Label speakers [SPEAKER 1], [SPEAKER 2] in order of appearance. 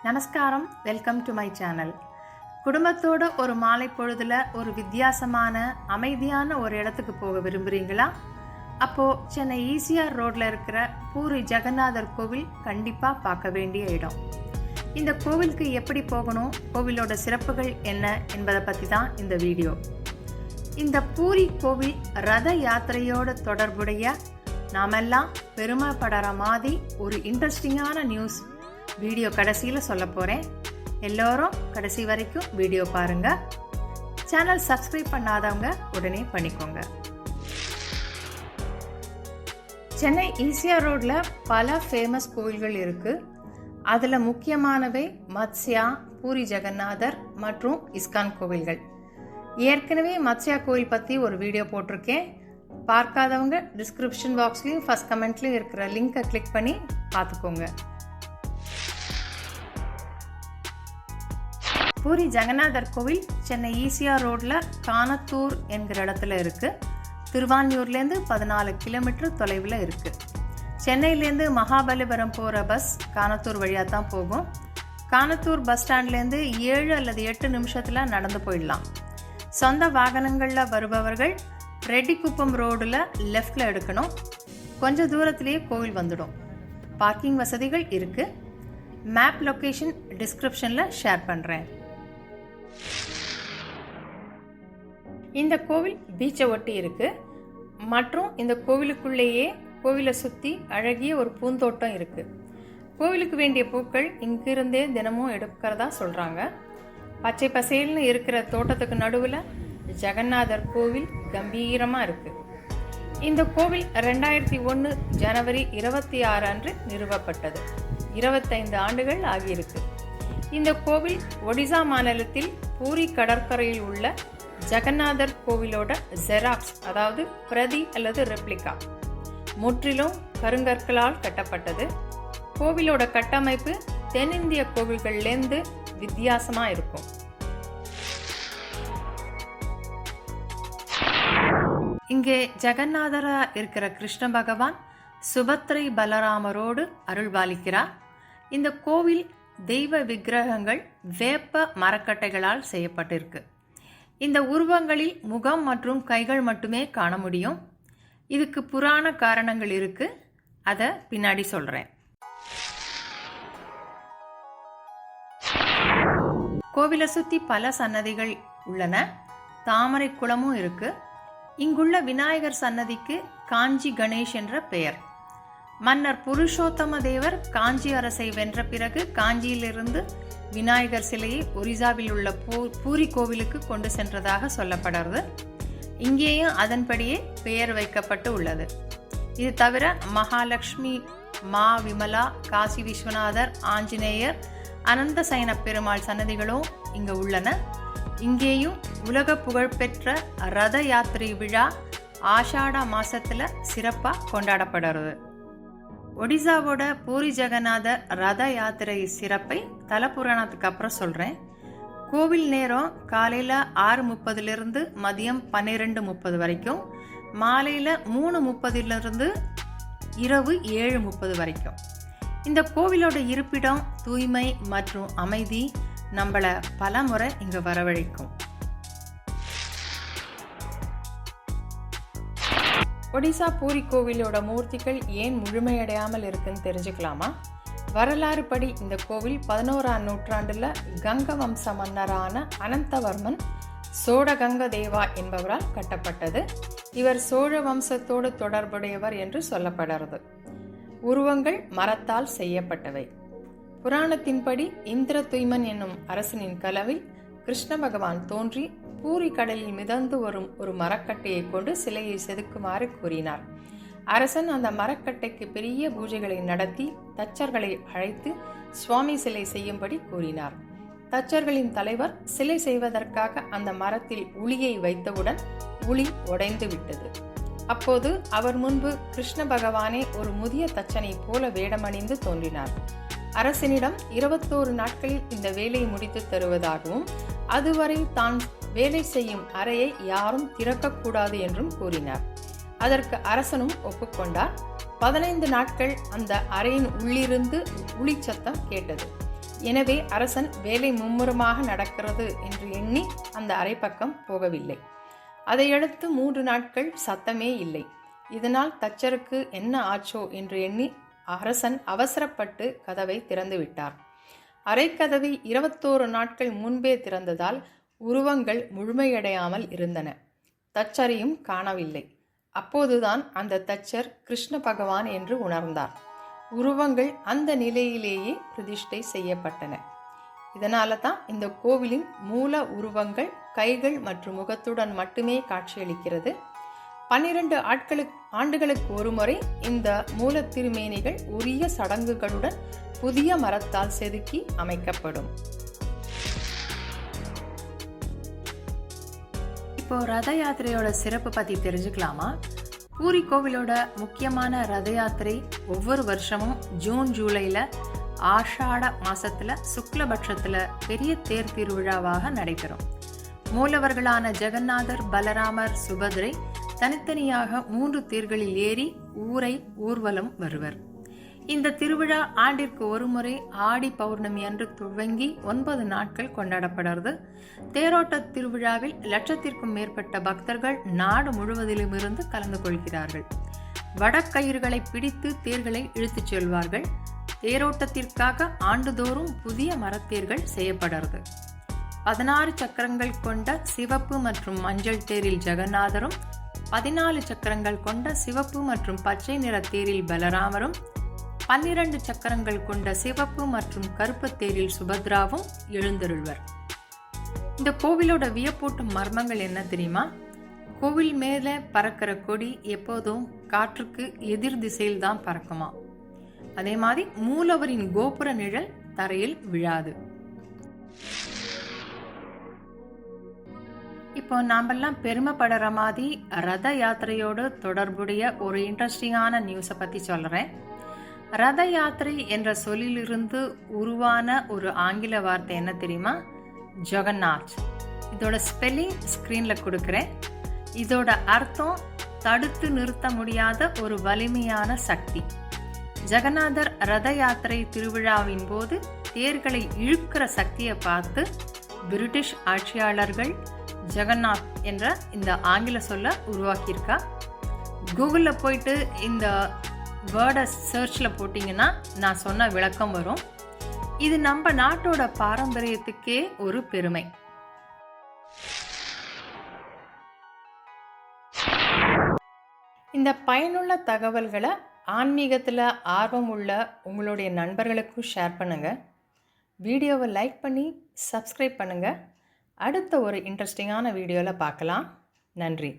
[SPEAKER 1] நமஸ்காரம், welcome to my channel. குடும்பத்தோடு ஒரு மாலை பொழுதுல ஒரு வித்தியாசமான அமைதியான ஒரு இடத்துக்கு போக விரும்புகிறீங்களா? அப்போது சென்னை ஈசிஆர் ரோட்டில் இருக்கிற பூரி ஜெகநாதர் கோவில் கண்டிப்பாக பார்க்க வேண்டிய இடம். இந்த கோவிலுக்கு எப்படி போகணும், கோவிலோட சிறப்புகள் என்ன என்பதை பற்றி தான் இந்த வீடியோ. இந்த பூரி கோவில் ரத யாத்திரையோட தொடர்புடைய நாமெல்லாம் பெருமைப்படுற மாதிரி ஒரு இன்ட்ரெஸ்டிங்கான நியூஸ் வீடியோ கடைசியில் சொல்ல போகிறேன். எல்லோரும் கடைசி வரைக்கும் வீடியோ பாருங்கள். சேனல் சப்ஸ்கிரைப் பண்ணாதவங்க உடனே பண்ணிக்கோங்க. சென்னை ஈசிஆர் ரோட்டில் பல ஃபேமஸ் கோவில்கள் இருக்குது. அதில் முக்கியமானவை மத்ஸ்யா, பூரி ஜெகநாதர் மற்றும் இஸ்கான் கோவில்கள். ஏற்கனவே மத்ஸ்யா கோவில் பற்றி ஒரு வீடியோ போட்டிருக்கேன். பார்க்காதவங்க டிஸ்கிரிப்ஷன் பாக்ஸ்லையும் ஃபர்ஸ்ட் கமெண்ட்லையும் இருக்கிற லிங்கை கிளிக் பண்ணி பார்த்துக்கோங்க. பூரி ஜெகநாதர் கோவில் சென்னை ஈசிஆர் ரோட்டில் கானத்தூர் என்கிற இடத்துல இருக்குது. திருவான்மியூர்லேருந்து 14 கிலோமீட்டர் தொலைவில் இருக்குது. சென்னையிலேருந்து மகாபலிபுரம் போகிற பஸ் கானத்தூர் வழியாக தான் போகும். கானத்தூர் பஸ் ஸ்டாண்ட்லேருந்து 7 அல்லது 8 நிமிஷத்தில் நடந்து போயிடலாம். சொந்த வாகனங்களில் வருபவர்கள் ரெட்டிக்குப்பம் ரோடில் லெஃப்டில் எடுக்கணும். கொஞ்சம் தூரத்திலேயே கோவில் வந்துடும். பார்க்கிங் வசதிகள் இருக்குது. மேப் லொக்கேஷன் டிஸ்கிரிப்ஷனில் ஷேர் பண்ணுறேன். இந்த கோவில் பீச்சை ஒட்டி இருக்கு மற்றும் இந்த கோவிலுக்குள்ளேயே கோவிலை சுற்றி அழகிய ஒரு பூந்தோட்டம் இருக்கு. கோவிலுக்கு வேண்டிய பூக்கள் இங்கிருந்தே தினமும் எடுக்கிறதா சொல்றாங்க. பச்சை பசேல்னு இருக்கிற தோட்டத்துக்கு நடுவில் ஜெகநாதர் கோவில் கம்பீரமா இருக்கு. இந்த கோவில் 2001 ஜனவரி 26 அன்று நிறுவப்பட்டது. 25 ஆண்டுகள் ஆகியிருக்கு. இந்த கோவில் ஒடிசா மாநிலத்தில் பூரி கடற்கரையில் உள்ள ஜெகநாதர் கோவிலோட ஜெராக்ஸ், அதாவது பிரதி அல்லது ரெப்ளிகா. முற்றிலும் கருங்கற்களால் கட்டப்பட்டது. கோவிலோட கட்டமைப்பு தென்னிந்திய கோவில்கள்லேருந்து வித்தியாசமா இருக்கும். இங்கே ஜெகநாதரா இருக்கிற கிருஷ்ண பகவான் சுபத்ரை பலராமரோடு அருள்பாலிக்கிறார். இந்த கோவில் தெய்வ விக்கிரகங்கள் வேப்ப மரக்கட்டைகளால் செய்யப்பட்டிருக்கு. இந்த உருவங்களில் முகம் மற்றும் கைகள் மட்டுமே காண முடியும். இதுக்கு புராண காரணங்கள் இருக்கு, அதை பின்னாடி சொல்றேன். கோவிலை சுத்தி பல சன்னதிகள் உள்ளன. தாமரை குளமும் இருக்கு. இங்குள்ள விநாயகர் சன்னதிக்கு காஞ்சி கணேஷ் என்ற பெயர். மன்னர் புருஷோத்தம தேவர் காஞ்சி அரசை வென்ற பிறகு காஞ்சியிலிருந்து விநாயகர் சிலையை ஒரிசாவில் உள்ள பூரி கோவிலுக்கு கொண்டு சென்றதாக சொல்லப்படுறது. இங்கேயும் அதன்படியே பெயர் வைக்கப்பட்டு உள்ளது. இது தவிர மகாலட்சுமி, மா விமலா, காசி விஸ்வநாதர், ஆஞ்சநேயர், அனந்த சயன பெருமாள் சன்னதிகளும் இங்கு உள்ளன. இங்கேயும் உலக புகழ்பெற்ற ரத யாத்திரை விழா ஆஷாட மாசத்துல சிறப்பா கொண்டாடப்படுறது. ஒடிசாவோட பூரி ஜெகநாதர் ரத யாத்திரை சிறப்பை தலபுராணத்துக்கு அப்புறம் சொல்றேன். கோவில் நேரம் காலையில் 6:30 மதியம் 12:30 வரைக்கும், மாலையில் 3:30 இரவு 7:30 வரைக்கும். இந்த கோவிலோட இருப்பிடம், தூய்மை மற்றும் அமைதி நம்மளை பல முறை இங்கே வரவழைக்கும். ஒடிசா பூரி கோவிலோட மூர்த்திகள் ஏன் முழுமையடையாமல் இருக்குன்னு தெரிஞ்சுக்கலாமா? வரலாறு படி இந்த கோவில் 11ஆம் நூற்றாண்டுல கங்க வம்ச மன்னரான அனந்தவர்மன் சோழகங்க தேவா என்பவரால் கட்டப்பட்டது. இவர் சோழ வம்சத்தோடு தொடர்புடையவர் என்று சொல்லப்படுறது. உருவங்கள் மரத்தால் செய்யப்பட்டவை. புராணத்தின்படி இந்திரதுய்மன் என்னும் அரசனின் கனவில் கிருஷ்ண பகவான் தோன்றி பூரி கடலில் மிதந்து வரும் ஒரு மரக்கட்டையை கொண்டு சிலையை செதுக்குமாறு கூறினார். அரசன் அந்த மரக்கட்டைக்கு பெரிய பூஜைகளை நடத்தி தச்சர்களை அழைத்து சுவாமி சிலை செய்யும்படி கூறினார். தச்சர்களின் தலைவர் சிலை செய்வதற்காக அந்த மரத்தில் உளியை வைத்தவுடன் உளி உடைந்து விட்டது. அப்போது அவர் முன்பு கிருஷ்ண பகவானே ஒரு முதிய தச்சனை போல வேடமணிந்து தோன்றினார். அரசனிடம் 21 நாட்களில் இந்த வேலையை முடித்து தருவதாகவும் அதுவரை தான் வேலை செய்யும் அறையை யாரும் திறக்கக்கூடாது என்றும் கூறினார். அதற்கு அரசனும் ஒப்புக்கொண்டார். 15 நாட்கள் அந்த அறையின் உள்ளிருந்து உளிச்சத்தம் கேட்டது. எனவே அரசன் வேலை மும்முரமாக நடக்கிறது என்று எண்ணி அந்த அரைப்பக்கம் போகவில்லை. அதையடுத்து 3 நாட்கள் சத்தமே இல்லை. இதனால் தச்சருக்கு என்ன ஆச்சோ என்று எண்ணி அரசன் அவசரப்பட்டு கதவை திறந்து விட்டார். அரைக்கதவை 21 நாட்கள் முன்பே திறந்ததால் உருவங்கள் முழுமையடையாமல் இருந்தன. தச்சரையும் காணவில்லை. அப்போதுதான் அந்த தச்சர் கிருஷ்ண பகவான் என்று உணர்ந்தார். உருவங்கள் அந்த நிலையிலேயே பிரதிஷ்டை செய்யப்பட்டன. இதனால தான் இந்த கோவிலின் மூல உருவங்கள் கைகள் மற்றும் முகத்துடன் மட்டுமே காட்சியளிக்கிறது. 12 ஆண்டுகளுக்கு ஒருமுறை இந்த மூல திருமேனிகள் உரிய சடங்குகளுடன் புதிய மரத்தால் செதுக்கி அமைக்கப்படும். இப்போ ரத யாத்திரையோட சிறப்பு பத்தி தெரிஞ்சுக்கலாமா? பூரி கோவிலோட முக்கியமான ரத யாத்திரை ஒவ்வொரு வருஷமும் ஜூன் ஜூலைல ஆஷாட மாசத்துல சுக்லபட்சத்துல பெரிய தேர் திருவிழாவாக நடைபெறும். மூலவர்களான ஜெகநாதர், பலராமர், சுபத்ரை தனித்தனியாக 3 தேர்களில் ஏறி ஊரை ஊர்வலம் வருவர். இந்த திருவிழா ஆண்டிற்கு ஒருமுறை ஆடி பௌர்ணமி அன்று துவங்கி 9 நாட்கள் கொண்டாடப்படுறது. தேரோட்ட திருவிழாவில் லட்சத்திற்கும் மேற்பட்ட பக்தர்கள் நாடு முழுவதிலும் இருந்து கலந்து கொள்கிறார்கள். வடக்கயிறுகளை பிடித்து தேர்களை இழுத்துச் செல்வார்கள். தேரோட்டத்திற்காக ஆண்டுதோறும் புதிய மரத்தேர்கள் செய்யப்படுறது. 16 சக்கரங்கள் கொண்ட சிவப்பு மற்றும் மஞ்சள் தேரில் ஜெகநாதரும், 14 சக்கரங்கள் கொண்ட சிவப்பு மற்றும் பச்சை நிற தேரில் பலராமரும், 12 சக்கரங்கள் கொண்ட சிவப்பு மற்றும் கருப்பு தேரில் சுபத்ராவும் எழுந்தருள்வர். இந்த கோவிலோட வியப்பூட்டும் மர்மங்கள் என்ன தெரியுமா? கோவில் மேல பறக்கிற கொடி எப்போதும் காற்றுக்கு எதிர் திசையில் தான் பறக்குமா. அதே மாதிரி மூலவரின் கோபுர நிழல் தரையில் விழாது. இப்போ நாமெல்லாம் பெருமைப்படுற மாதிரி ரத யாத்திரையோடு தொடர்புடைய ஒரு இன்ட்ரெஸ்டிங்கான நியூஸை பற்றி சொல்கிறேன். ரத யாத்திரை என்ற சொல்லிலிருந்து உருவான ஒரு ஆங்கில வார்த்தை என்ன தெரியுமா? ஜெகநாத். இதோட ஸ்பெல்லிங் ஸ்க்ரீனில் கொடுக்குறேன். இதோட அர்த்தம் தடுத்து நிறுத்த முடியாத ஒரு வலிமையான சக்தி. ஜெகநாதர் ரத யாத்திரை திருவிழாவின் போது தேர்களை இழுக்கிற சக்தியை பார்த்து பிரிட்டிஷ் ஆட்சியாளர்கள் ஜெகநாத் என்ற இந்த ஆங்கில சொல்ல உருவாக்கியிருக்கா. கூகுளில் போயிட்டு இந்த வேர்டை சர்ச்சில் போட்டிங்கன்னா நான் சொன்ன விளக்கம் வரும். இது நம்ம நாட்டோட பாரம்பரியத்துக்கே ஒரு பெருமை. இந்த பயனுள்ள தகவல்களை ஆன்மீகத்தில் ஆர்வம் உள்ள உங்களுடைய நண்பர்களுக்கும் ஷேர் பண்ணுங்கள். வீடியோவை லைக் பண்ணி சப்ஸ்கிரைப் பண்ணுங்கள். அடுத்த ஒரு இன்ட்ரெஸ்டிங்கான வீடியோவில் பார்க்கலாம். நன்றி.